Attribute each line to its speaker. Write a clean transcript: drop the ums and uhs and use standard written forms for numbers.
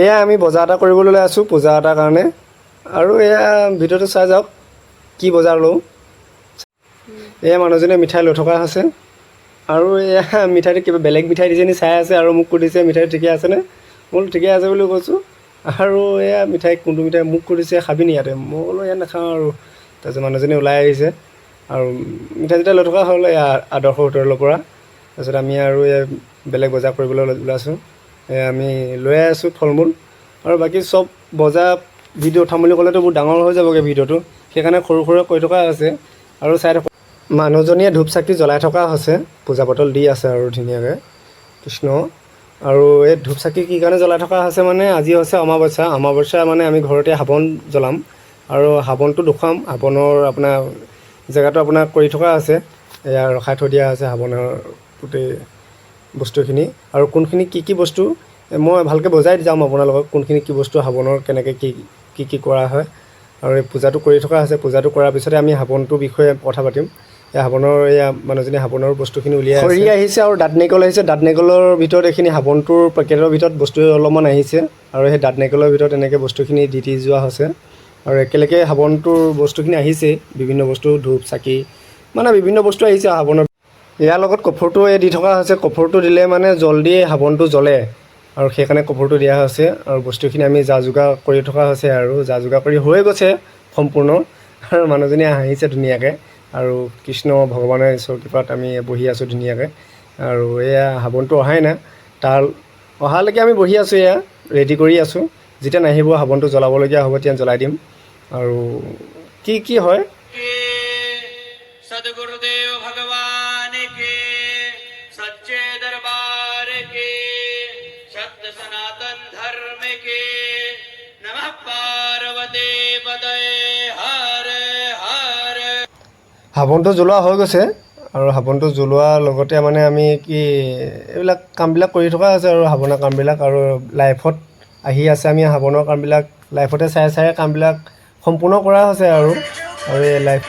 Speaker 1: এয়া আমি বজাৰ এটা কৰিবলৈ আছোঁ, পূজা এটাৰ কাৰণে। আৰু এয়া ভিডিঅ'টো চাই যাওক কি বজাৰ লওঁ। এয়া মানুহজনে মিঠাই লৈ থকা হৈছে। আৰু এয়া মিঠাইটো কিবা বেলেগ মিঠাই দিছে নি চাই আছে আৰু মোক সুধিছে মিঠাইটো ঠিকে আছেনে। মই বোলো ঠিকে আছে বুলি কৈছোঁ। আৰু এয়া মিঠাই কোনটো মিঠাই মোক সুধিছে খাবি নি ইয়াতে, মই বোলো ইয়াত নাখাওঁ আৰু। তাৰপিছত মানুহজনী ওলাই আহিছে আৰু মিঠাই চিঠাই লৈ থকা হ'ল এয়া আদৰ্শ হোটেলৰ পৰা। তাৰপিছত আমি আৰু এই বেলেগ বজাৰ কৰিবলৈ ওলাইছোঁ। আমি লৈ আছোঁ ফল মূল আৰু বাকী চব বজাৰ ভিডিঅ' উঠাম বুলি ক'লেতো বহুত ডাঙৰ হৈ যাবগৈ ভিডিঅ'টো, সেইকাৰণে সৰু সৰুকৈ কৰি থকা হৈছে। আৰু চাই থকা মানুহজনীয়ে ধূপ চাকি জ্বলাই থকা হৈছে, পূজা বটল দি আছে আৰু ধুনীয়াকৈ কৃষ্ণ। আৰু এই ধূপ চাকি কি কাৰণে জ্বলাই থকা হৈছে মানে আজি হৈছে অমাৱস্যা মানে আমি ঘৰতে হাৱন জ্বলাম আৰু হাৱনটো দেখুৱাম। হাৱনৰ আপোনাৰ জেগাটো আপোনাৰ কৰি থকা আছে, এয়া ৰখাই থৈ দিয়া আছে হাৱনৰ গোটেই বস্তুখিনি। আৰু কোনখিনি কি বস্তু মই ভালকৈ বজাই যাম আপোনালোকক, কোনখিনি কি বস্তু হাৱনৰ কেনেকৈ কি কৰা হয়। আৰু এই পূজাটো কৰি থকা হৈছে, পূজাটো কৰাৰ পিছতে আমি হাৱনটোৰ বিষয়ে কথা পাতিম। এই হাৱনৰ এয়া মানুহজনী হাৱনৰ বস্তুখিনি উলিয়াই খৰি আহিছে আৰু দাঁত নাৰিকল আহিছে। দাঁত নাৰিকলৰ ভিতৰত এইখিনি হাৱনটোৰ পেকেটৰ ভিতৰত বস্তু অলপমান আহিছে আৰু সেই দাঁত নাৰিকলৰ ভিতৰত এনেকৈ বস্তুখিনি দি যোৱা হৈছে। আৰু একেলগে হাৱনটোৰ বস্তুখিনি আহিছে, বিভিন্ন বস্তু ধূপ চাকি মানে বিভিন্ন বস্তু আহিছে হাৱনৰ। ইয়াৰ লগত কফৰটো দি থকা হৈছে, কফৰটো দিলে মানে জলদি হাৱনটো জ্বলে আৰু সেইকাৰণে কফৰটো দিয়া হৈছে। আৰু বস্তুখিনি আমি যা যোগাৰ কৰি থকা হৈছে আৰু যা যোগাৰ কৰি হৈ গৈছে সম্পূৰ্ণ। আৰু মানুহজনীয়ে হাঁহিছে ধুনীয়াকৈ আৰু কৃষ্ণ ভগৱানৰ ঈশ্বৰৰ কৃপাত আমি বহি আছোঁ ধুনীয়াকৈ। আৰু এয়া হাৱনটো অহাই নাই, তাৰ অহালৈকে আমি বহি আছোঁ, এয়া ৰেডি কৰি আছোঁ। যেতিয়া নাহিব হাৱনটো জ্বলাবলগীয়া হ'ব তেতিয়া জ্বলাই দিম। আৰু কি হয়
Speaker 2: सद्गुरुदेव भगवान के सच्चे दरबार के सत्य सनातन धर्म के नमः पार्वती पतये हर हर।
Speaker 1: হাৱনটো জ্বলোৱা হৈ গৈছে আৰু হাৱনটো জ্বলোৱাৰ লগতে মানে আমি এইবিলাক কামবিলাক কৰি থকা হৈছে আৰু হাৱনৰ কামবিলাক আৰু লাইফত আহি আছে। আমি হাৱনৰ কামবিলাক লাইফতে চাই কামবিলাক সম্পূৰ্ণ কৰা হৈছে আৰু এই লাইফ